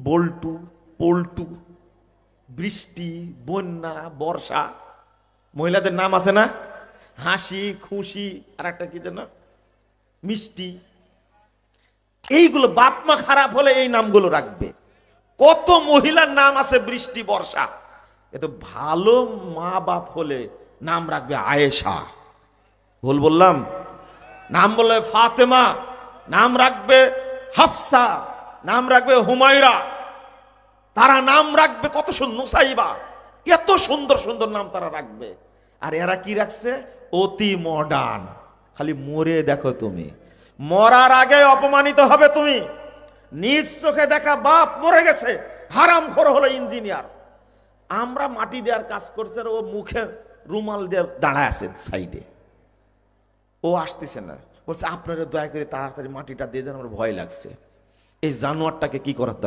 বল্টু, পল্টু, বৃষ্টি, বন্যা, বর্ষা, মহিলাদের নাম আছে না, হাসি, খুশি, আর একটা কি যেন মিষ্টি। এইগুলো বাপ মা খারাপ হলে এই নামগুলো রাখবে। কত মহিলার নাম আছে বৃষ্টি, বর্ষা। এত ভালো মা বাপ হলে নাম রাখবে আয়েশা, ভুল বললাম? নাম বললে ফাতেমা, নাম রাখবে হাফসা, নাম রাখবে হুমায়রা, তারা নাম রাখবে কত সুন্দর, নুসাইবা, এত সুন্দর সুন্দর নাম তারা রাখবে। আর এরা কি রাখছে? অতি মডার্ন। খালি মরে দেখো, তুমি মরার আগে অপমানিত হবে তুমি। নিজ চোখে দেখা বাপ মরে গেছে, হারামখোর হলো ইঞ্জিনিয়ার। আমরা মাটি দেওয়ার কাজ করছে, আর ও মুখে রুমাল দিয়ে দাঁড়ায় আছে সাইডে, ও আসতেছে না। বলছে আপনারা দয়া করে তাড়াতাড়ি মাটিটা দিয়ে দেন, আমার ভয় লাগছে। এই জানোয়ারটাকে কি করার দরকার?